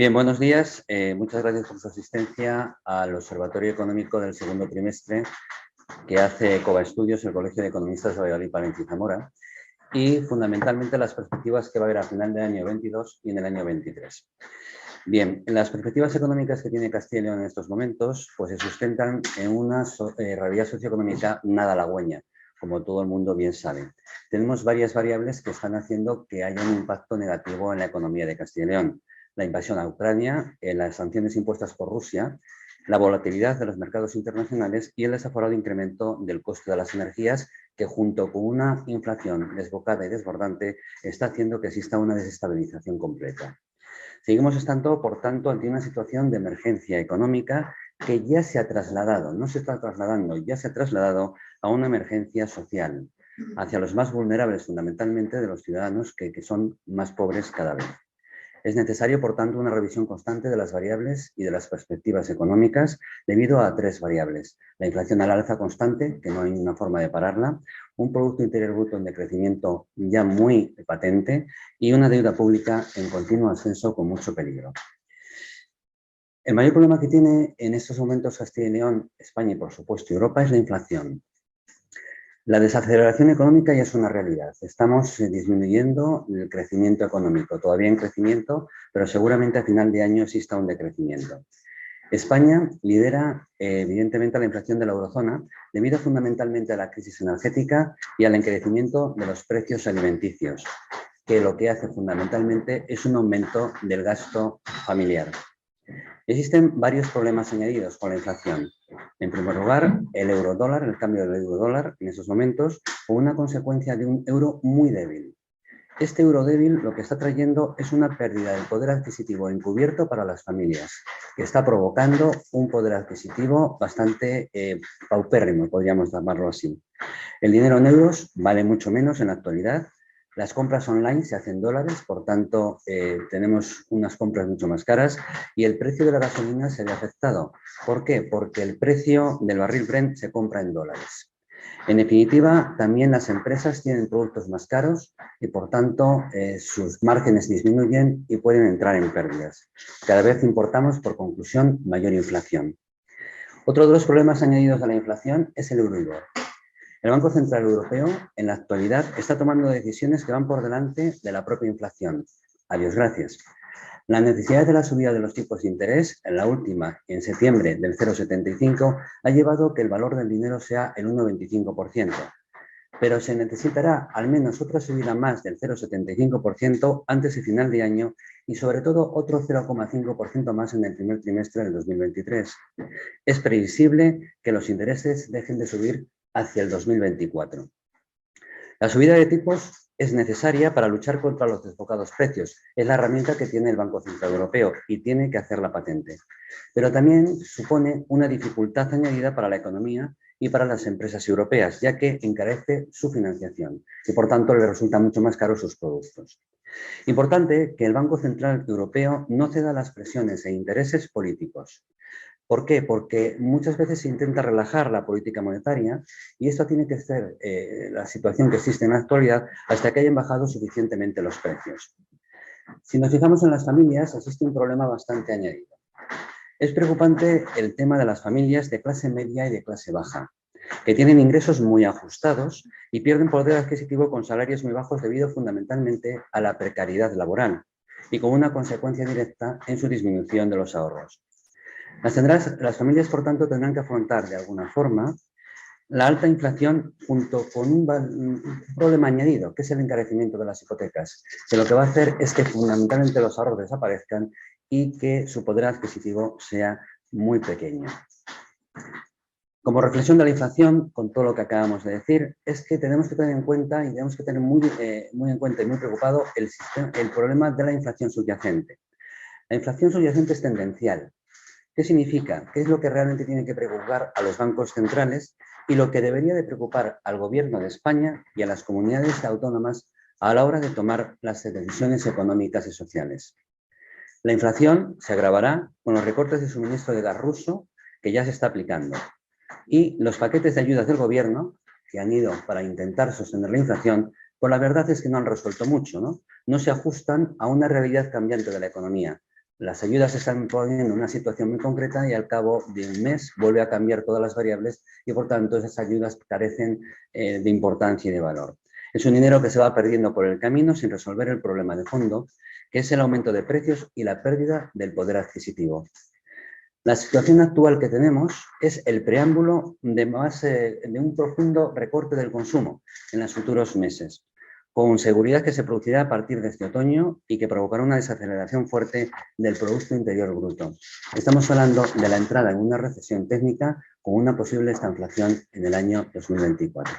Bien, buenos días. Muchas gracias por su asistencia al Observatorio Económico del segundo trimestre que hace Cova Estudios, el Colegio de Economistas de Valladolid, Palencia y Zamora, y fundamentalmente las perspectivas que va a haber a final del año 22 y en el año 23. Bien, las perspectivas económicas que tiene Castilla y León en estos momentos pues se sustentan en una realidad socioeconómica nada halagüeña, como todo el mundo bien sabe. Tenemos varias variables que están haciendo que haya un impacto negativo en la economía de Castilla y León. La invasión a Ucrania, las sanciones impuestas por Rusia, la volatilidad de los mercados internacionales y el desaforado incremento del coste de las energías que, junto con una inflación desbocada y desbordante, está haciendo que exista una desestabilización completa. Seguimos estando, por tanto, ante una situación de emergencia económica que ya se ha trasladado, no se está trasladando, ya se ha trasladado a una emergencia social hacia los más vulnerables, fundamentalmente de los ciudadanos que son más pobres cada vez. Es necesario, por tanto, una revisión constante de las variables y de las perspectivas económicas debido a tres variables. La inflación al alza constante, que no hay ninguna forma de pararla, un Producto Interior Bruto en decrecimiento ya muy patente y una deuda pública en continuo ascenso con mucho peligro. El mayor problema que tiene en estos momentos Castilla y León, España y, por supuesto, Europa es la inflación. La desaceleración económica ya es una realidad. Estamos disminuyendo el crecimiento económico, todavía en crecimiento, pero seguramente a final de año exista un decrecimiento. España lidera, evidentemente, la inflación de la eurozona debido fundamentalmente a la crisis energética y al encarecimiento de los precios alimenticios, que lo que hace fundamentalmente es un aumento del gasto familiar. Existen varios problemas añadidos con la inflación. En primer lugar, el eurodólar, el cambio del eurodólar en esos momentos, con una consecuencia de un euro muy débil. Este euro débil lo que está trayendo es una pérdida del poder adquisitivo encubierto para las familias, que está provocando un poder adquisitivo bastante paupérrimo, podríamos llamarlo así. El dinero en euros vale mucho menos en la actualidad. Las compras online se hacen en dólares, por tanto, tenemos unas compras mucho más caras y el precio de la gasolina se ve afectado. ¿Por qué? Porque el precio del barril Brent se compra en dólares. En definitiva, también las empresas tienen productos más caros y, por tanto, sus márgenes disminuyen y pueden entrar en pérdidas. Cada vez importamos, por conclusión, mayor inflación. Otro de los problemas añadidos a la inflación es el Euribor. El Banco Central Europeo, en la actualidad, está tomando decisiones que van por delante de la propia inflación. Adiós, gracias. La necesidad de la subida de los tipos de interés, en la última, en septiembre, del 0,75, ha llevado a que el valor del dinero sea el 1,25%. Pero se necesitará al menos otra subida más del 0,75% antes de final de año y, sobre todo, otro 0,5% más en el primer trimestre del 2023. Es previsible que los intereses dejen de subir hacia el 2024. La subida de tipos es necesaria para luchar contra los desbocados precios. Es la herramienta que tiene el Banco Central Europeo y tiene que hacerla patente. Pero también supone una dificultad añadida para la economía y para las empresas europeas, ya que encarece su financiación y, por tanto, le resulta mucho más caro sus productos. Importante que el Banco Central Europeo no ceda a las presiones e intereses políticos. ¿Por qué? Porque muchas veces se intenta relajar la política monetaria y esto tiene que ser la situación que existe en la actualidad hasta que hayan bajado suficientemente los precios. Si nos fijamos en las familias, existe un problema bastante añadido. Es preocupante el tema de las familias de clase media y de clase baja, que tienen ingresos muy ajustados y pierden poder adquisitivo con salarios muy bajos debido fundamentalmente a la precariedad laboral y con una consecuencia directa en su disminución de los ahorros. Las familias, por tanto, tendrán que afrontar de alguna forma la alta inflación junto con un problema añadido, que es el encarecimiento de las hipotecas, que lo que va a hacer es que fundamentalmente los ahorros desaparezcan y que su poder adquisitivo sea muy pequeño. Como reflexión de la inflación, con todo lo que acabamos de decir, es que tenemos que tener en cuenta y tenemos que tener muy en cuenta y muy preocupado el problema de la inflación subyacente. La inflación subyacente es tendencial. ¿Qué significa? ¿Qué es lo que realmente tiene que preocupar a los bancos centrales y lo que debería de preocupar al Gobierno de España y a las comunidades autónomas a la hora de tomar las decisiones económicas y sociales? La inflación se agravará con los recortes de suministro de gas ruso que ya se está aplicando y los paquetes de ayudas del Gobierno que han ido para intentar sostener la inflación, pues la verdad es que no han resuelto mucho, ¿no? No se ajustan a una realidad cambiante de la economía. Las ayudas se están poniendo en una situación muy concreta y al cabo de un mes vuelve a cambiar todas las variables y, por tanto, esas ayudas carecen de importancia y de valor. Es un dinero que se va perdiendo por el camino sin resolver el problema de fondo, que es el aumento de precios y la pérdida del poder adquisitivo. La situación actual que tenemos es el preámbulo de un profundo recorte del consumo en los futuros meses, con seguridad que se producirá a partir de este otoño y que provocará una desaceleración fuerte del Producto Interior Bruto. Estamos hablando de la entrada en una recesión técnica con una posible estanflación en el año 2024.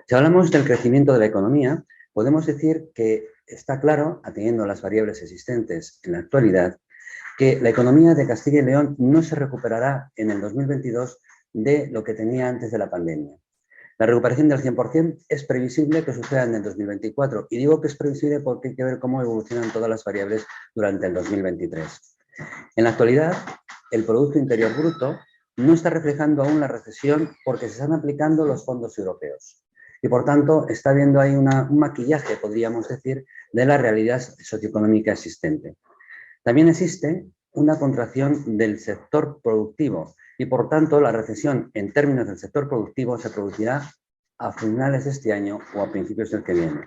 Si hablamos del crecimiento de la economía, podemos decir que está claro, atendiendo a las variables existentes en la actualidad, que la economía de Castilla y León no se recuperará en el 2022 de lo que tenía antes de la pandemia. La recuperación del 100% es previsible que suceda en el 2024 y digo que es previsible porque hay que ver cómo evolucionan todas las variables durante el 2023. En la actualidad, el Producto Interior Bruto no está reflejando aún la recesión porque se están aplicando los fondos europeos y, por tanto, está habiendo ahí un maquillaje, podríamos decir, de la realidad socioeconómica existente. También existe una contracción del sector productivo y, por tanto, la recesión en términos del sector productivo se producirá a finales de este año o a principios del que viene.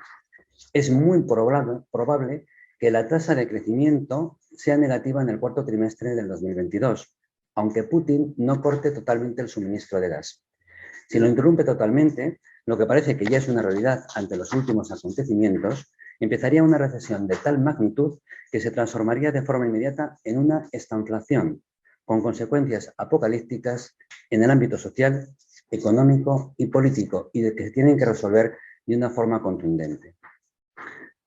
Es muy probable que la tasa de crecimiento sea negativa en el cuarto trimestre del 2022, aunque Putin no corte totalmente el suministro de gas. Si lo interrumpe totalmente, lo que parece que ya es una realidad ante los últimos acontecimientos, empezaría una recesión de tal magnitud que se transformaría de forma inmediata en una estanflación, con consecuencias apocalípticas en el ámbito social, económico y político, y de que se tienen que resolver de una forma contundente.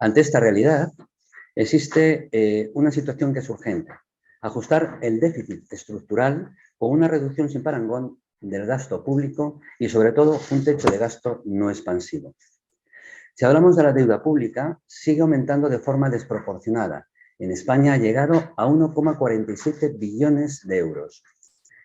Ante esta realidad, existe una situación que es urgente: ajustar el déficit estructural con una reducción sin parangón del gasto público y, sobre todo, un techo de gasto no expansivo. Si hablamos de la deuda pública, sigue aumentando de forma desproporcionada. En España ha llegado a 1,47 billones de euros.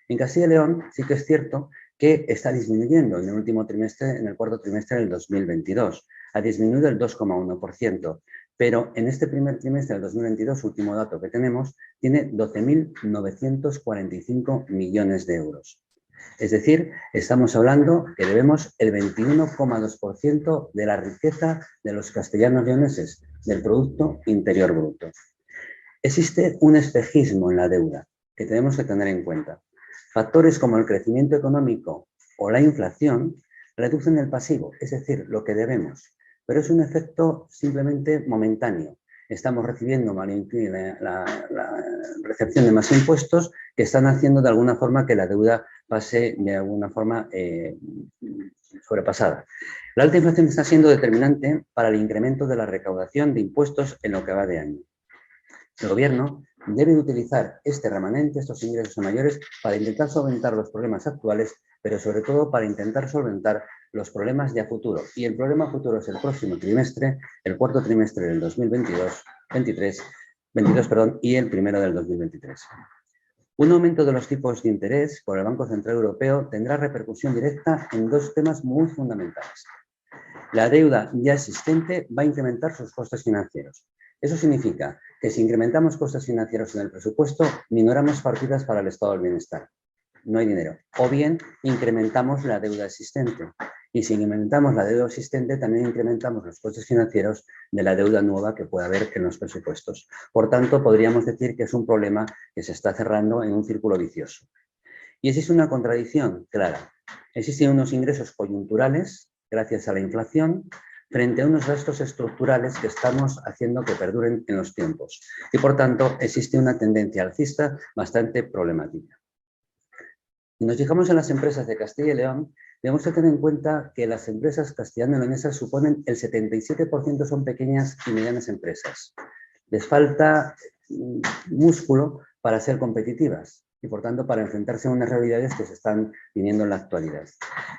En Castilla y León sí que es cierto que está disminuyendo en el último trimestre, en el cuarto trimestre del 2022. Ha disminuido el 2,1%, pero en este primer trimestre del 2022, último dato que tenemos, tiene 12.945 millones de euros. Es decir, estamos hablando que debemos el 21,2% de la riqueza de los castellanos leoneses, del Producto Interior Bruto. Existe un espejismo en la deuda que tenemos que tener en cuenta. Factores como el crecimiento económico o la inflación reducen el pasivo, es decir, lo que debemos, pero es un efecto simplemente momentáneo. Estamos recibiendo la recepción de más impuestos que están haciendo de alguna forma que la deuda pase de alguna forma sobrepasada. La alta inflación está siendo determinante para el incremento de la recaudación de impuestos en lo que va de año. El Gobierno debe utilizar este remanente, estos ingresos mayores, para intentar solventar los problemas actuales, pero sobre todo para intentar solventar los problemas de a futuro. Y el problema futuro es el próximo trimestre, el cuarto trimestre del 2022 y el primero del 2023. Un aumento de los tipos de interés por el Banco Central Europeo tendrá repercusión directa en dos temas muy fundamentales. La deuda ya existente va a incrementar sus costes financieros. Eso significa que si incrementamos costes financieros en el presupuesto, minoramos partidas para el estado del bienestar. No hay dinero. O bien incrementamos la deuda existente. Y si incrementamos la deuda existente, también incrementamos los costes financieros de la deuda nueva que puede haber en los presupuestos. Por tanto, podríamos decir que es un problema que se está cerrando en un círculo vicioso. Y existe una contradicción clara. Existen unos ingresos coyunturales, gracias a la inflación, frente a unos gastos estructurales que estamos haciendo que perduren en los tiempos. Y, por tanto, existe una tendencia alcista bastante problemática. Si nos fijamos en las empresas de Castilla y León, debemos tener en cuenta que las empresas castellano-leonesas suponen el 77% son pequeñas y medianas empresas. Les falta músculo para ser competitivas y, por tanto, para enfrentarse a unas realidades que se están viniendo en la actualidad.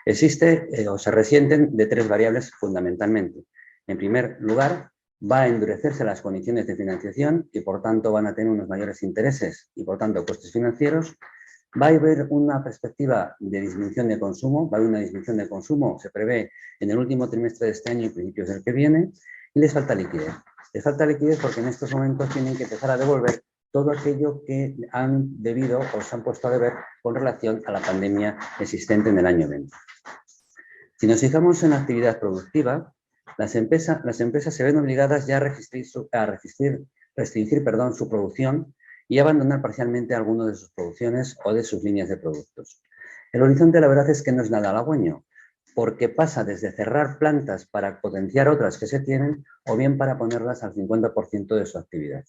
Existe o se resienten de tres variables fundamentalmente. En primer lugar, va a endurecerse las condiciones de financiación y, por tanto, van a tener unos mayores intereses y, por tanto, costes financieros. Va a haber una perspectiva de disminución de consumo, va a haber una disminución de consumo, se prevé en el último trimestre de este año y principios del que viene, y les falta liquidez. Les falta liquidez porque en estos momentos tienen que empezar a devolver todo aquello que han debido o se han puesto a deber con relación a la pandemia existente en el año 20. Si nos fijamos en la actividad productiva, las empresas se ven obligadas ya a restringir su producción y abandonar parcialmente algunas de sus producciones o de sus líneas de productos. El horizonte, la verdad, es que no es nada halagüeño, porque pasa desde cerrar plantas para potenciar otras que se tienen o bien para ponerlas al 50% de su actividad.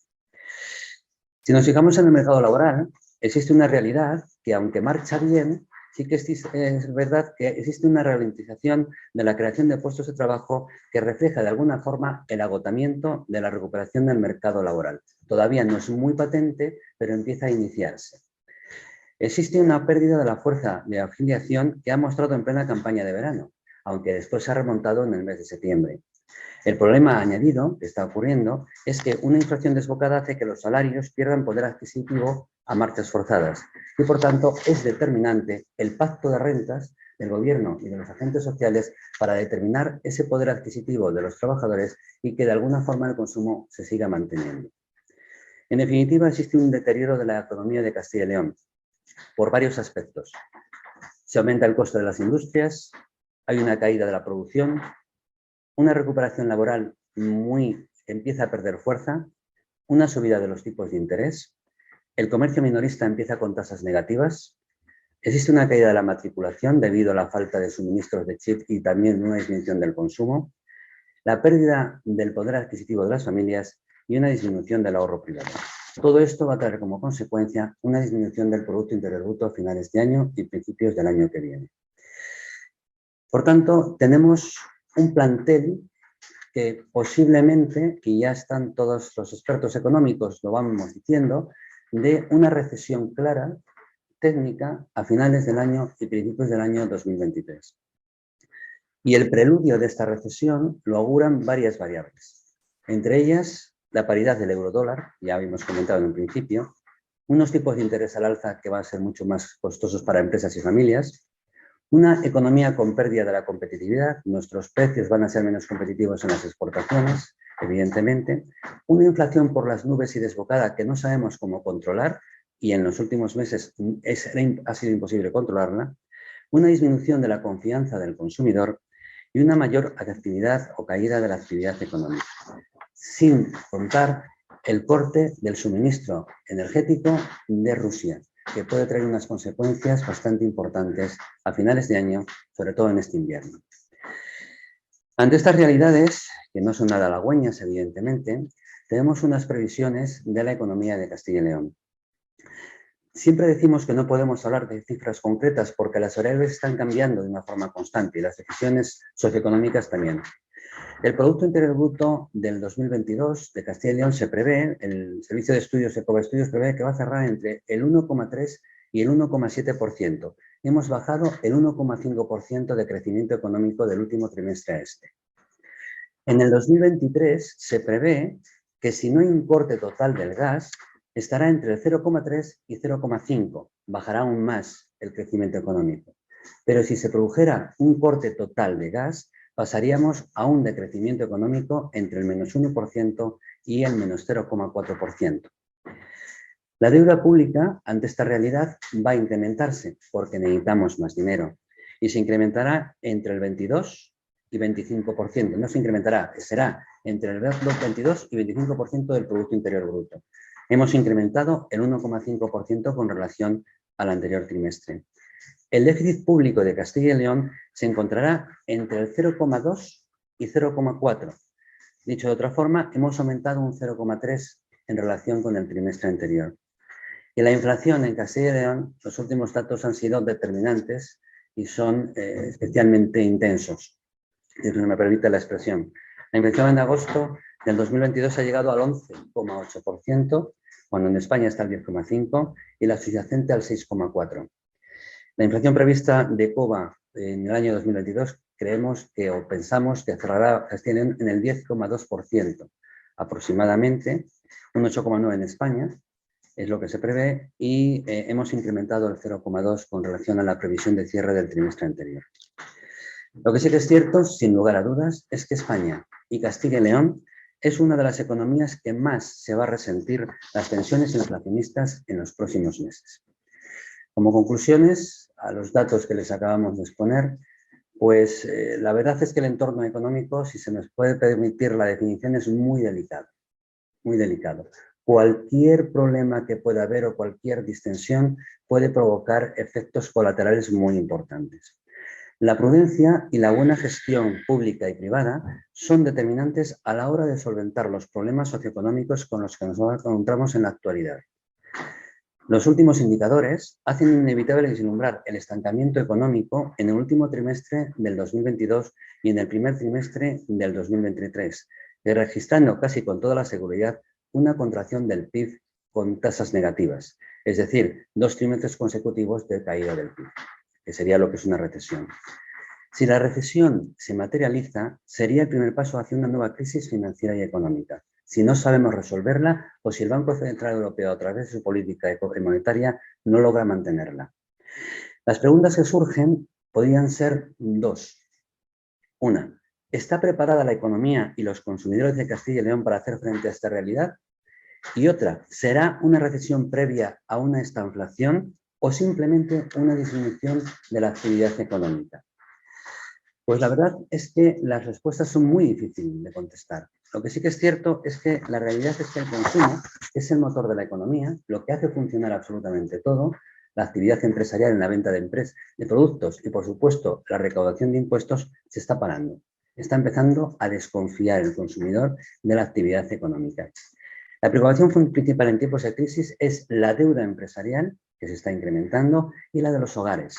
Si nos fijamos en el mercado laboral, existe una realidad que, aunque marcha bien, sí que es verdad que existe una ralentización de la creación de puestos de trabajo que refleja de alguna forma el agotamiento de la recuperación del mercado laboral. Todavía no es muy patente, pero empieza a iniciarse. Existe una pérdida de la fuerza de afiliación que ha mostrado en plena campaña de verano, aunque después se ha remontado en el mes de septiembre. El problema añadido que está ocurriendo es que una inflación desbocada hace que los salarios pierdan poder adquisitivo a marchas forzadas y, por tanto, es determinante el pacto de rentas del Gobierno y de los agentes sociales para determinar ese poder adquisitivo de los trabajadores y que de alguna forma el consumo se siga manteniendo. En definitiva, existe un deterioro de la economía de Castilla y León por varios aspectos. Se aumenta el costo de las industrias, hay una caída de la producción, una recuperación laboral que empieza a perder fuerza, una subida de los tipos de interés, el comercio minorista empieza con tasas negativas, existe una caída de la matriculación debido a la falta de suministros de chip y también una disminución del consumo, la pérdida del poder adquisitivo de las familias y una disminución del ahorro privado. Todo esto va a traer como consecuencia una disminución del Producto Interior Bruto a finales de año y principios del año que viene. Por tanto, tenemos un plantel que posiblemente, y ya están todos los expertos económicos, lo vamos diciendo, de una recesión clara, técnica, a finales del año y principios del año 2023. Y el preludio de esta recesión lo auguran varias variables, entre ellas la paridad del euro-dólar, ya habíamos comentado en un principio, unos tipos de interés al alza que van a ser mucho más costosos para empresas y familias, una economía con pérdida de la competitividad, nuestros precios van a ser menos competitivos en las exportaciones, evidentemente, una inflación por las nubes y desbocada que no sabemos cómo controlar y en los últimos meses ha sido imposible controlarla, una disminución de la confianza del consumidor y una mayor actividad o caída de la actividad económica, sin contar el corte del suministro energético de Rusia, que puede traer unas consecuencias bastante importantes a finales de año, sobre todo en este invierno. Ante estas realidades, que no son nada halagüeñas, evidentemente, tenemos unas previsiones de la economía de Castilla y León. Siempre decimos que no podemos hablar de cifras concretas porque las variables están cambiando de una forma constante y las decisiones socioeconómicas también. El Producto Interior Bruto del 2022 de Castilla y León se prevé, el Servicio de Estudios Ecova Estudios prevé que va a cerrar entre el 1,3 y el 1,7%. Hemos bajado el 1,5% de crecimiento económico del último trimestre a este. En el 2023 se prevé que si no hay un corte total del gas, estará entre el 0,3 y 0,5, bajará aún más el crecimiento económico. Pero si se produjera un corte total de gas, pasaríamos a un decrecimiento económico entre el menos 1% y el menos 0,4%. La deuda pública, ante esta realidad, va a incrementarse porque necesitamos más dinero y se incrementará entre el 22 y 25%. No se incrementará, será entre el 22 y 25% del Producto Interior Bruto. Hemos incrementado el 1,5% con relación al anterior trimestre. El déficit público de Castilla y León se encontrará entre el 0,2 y 0,4. Dicho de otra forma, hemos aumentado un 0,3 en relación con el trimestre anterior. Y la inflación en Castilla y León, los últimos datos han sido determinantes y son especialmente intensos, si me permite la expresión. La inflación en agosto del 2022 ha llegado al 11,8%, cuando en España está al 10,5% y la subyacente al 6,4%. La inflación prevista de Ecova en el año 2022 pensamos que cerrará Castilla y León en el 10,2% aproximadamente, un 8,9% en España, es lo que se prevé, y hemos incrementado el 0,2% con relación a la previsión de cierre del trimestre anterior. Lo que sí que es cierto, sin lugar a dudas, es que España y Castilla y León es una de las economías que más se va a resentir las tensiones inflacionistas en los próximos meses. Como conclusiones, a los datos que les acabamos de exponer, pues la verdad es que el entorno económico, si se nos puede permitir la definición, es muy delicado, muy delicado. Cualquier problema que pueda haber o cualquier distensión puede provocar efectos colaterales muy importantes. La prudencia y la buena gestión pública y privada son determinantes a la hora de solventar los problemas socioeconómicos con los que nos encontramos en la actualidad. Los últimos indicadores hacen inevitable vislumbrar el estancamiento económico en el último trimestre del 2022 y en el primer trimestre del 2023, registrando casi con toda la seguridad una contracción del PIB con tasas negativas, es decir, 2 trimestres consecutivos de caída del PIB, que sería lo que es una recesión. Si la recesión se materializa, sería el primer paso hacia una nueva crisis financiera y económica. Si no sabemos resolverla o si el Banco Central Europeo, a través de su política monetaria, no logra mantenerla. Las preguntas que surgen podrían ser dos. Una, ¿está preparada la economía y los consumidores de Castilla y León para hacer frente a esta realidad? Y otra, ¿será una recesión previa a una estanflación o simplemente una disminución de la actividad económica? Pues la verdad es que las respuestas son muy difíciles de contestar. Lo que sí que es cierto es que la realidad es que el consumo es el motor de la economía, lo que hace funcionar absolutamente todo, la actividad empresarial en la venta de productos y, por supuesto, la recaudación de impuestos se está parando. Está empezando a desconfiar el consumidor de la actividad económica. La preocupación principal en tiempos de crisis es la deuda empresarial, que se está incrementando, y la de los hogares.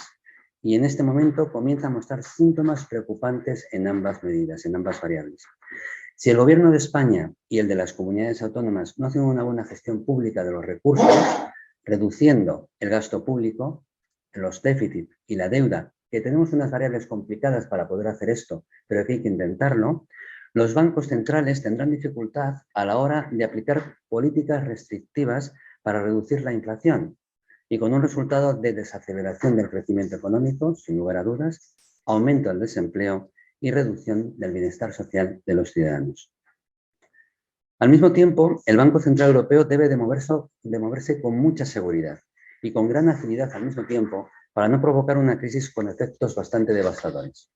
Y en este momento comienza a mostrar síntomas preocupantes en ambas medidas, en ambas variables. Si el Gobierno de España y el de las comunidades autónomas no hacen una buena gestión pública de los recursos, reduciendo el gasto público, los déficits y la deuda, que tenemos unas variables complicadas para poder hacer esto, pero que hay que intentarlo, los bancos centrales tendrán dificultad a la hora de aplicar políticas restrictivas para reducir la inflación, y con un resultado de desaceleración del crecimiento económico, sin lugar a dudas, aumento del desempleo y reducción del bienestar social de los ciudadanos. Al mismo tiempo, el Banco Central Europeo debe de moverse con mucha seguridad y con gran agilidad al mismo tiempo para no provocar una crisis con efectos bastante devastadores.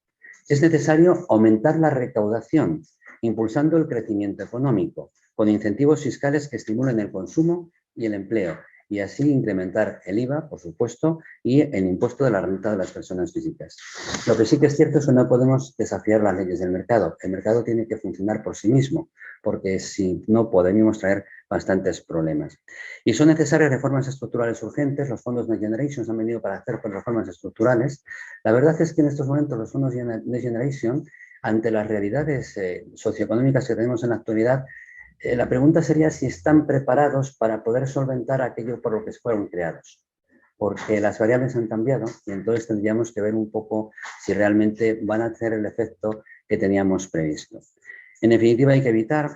Es necesario aumentar la recaudación, impulsando el crecimiento económico, con incentivos fiscales que estimulen el consumo y el empleo, y así incrementar el IVA, por supuesto, y el impuesto de la renta de las personas físicas. Lo que sí que es cierto es que no podemos desafiar las leyes del mercado. El mercado tiene que funcionar por sí mismo, porque si no podemos traer bastantes problemas. Y son necesarias reformas estructurales urgentes. Los fondos Next Generation han venido para hacer reformas estructurales. La verdad es que en estos momentos los fondos Next Generation, ante las realidades socioeconómicas que tenemos en la actualidad, la pregunta sería si están preparados para poder solventar aquello por lo que fueron creados, porque las variables han cambiado y entonces tendríamos que ver un poco si realmente van a hacer el efecto que teníamos previsto. En definitiva, hay que evitar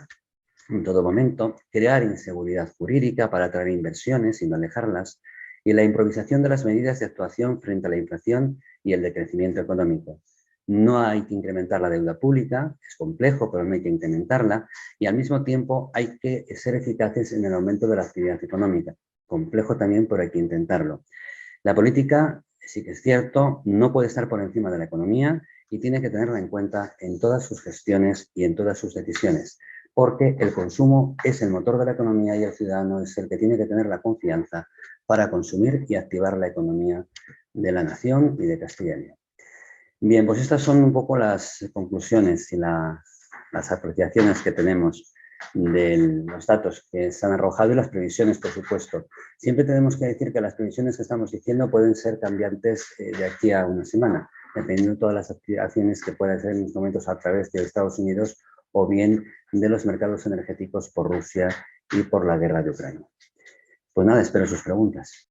en todo momento crear inseguridad jurídica para atraer inversiones y no alejarlas, y la improvisación de las medidas de actuación frente a la inflación y el decrecimiento económico. No hay que incrementar la deuda pública, es complejo, pero no hay que incrementarla, y al mismo tiempo hay que ser eficaces en el aumento de la actividad económica. Complejo también, pero hay que intentarlo. La política, sí que es cierto, no puede estar por encima de la economía y tiene que tenerla en cuenta en todas sus gestiones y en todas sus decisiones, porque el consumo es el motor de la economía y el ciudadano es el que tiene que tener la confianza para consumir y activar la economía de la nación y de Castilla y León. Bien, pues estas son un poco las conclusiones y las apreciaciones que tenemos de los datos que se han arrojado y las previsiones, por supuesto. Siempre tenemos que decir que las previsiones que estamos diciendo pueden ser cambiantes de aquí a una semana, dependiendo de todas las acciones que puedan hacer en estos momentos a través de Estados Unidos o bien de los mercados energéticos por Rusia y por la guerra de Ucrania. Pues nada, espero sus preguntas.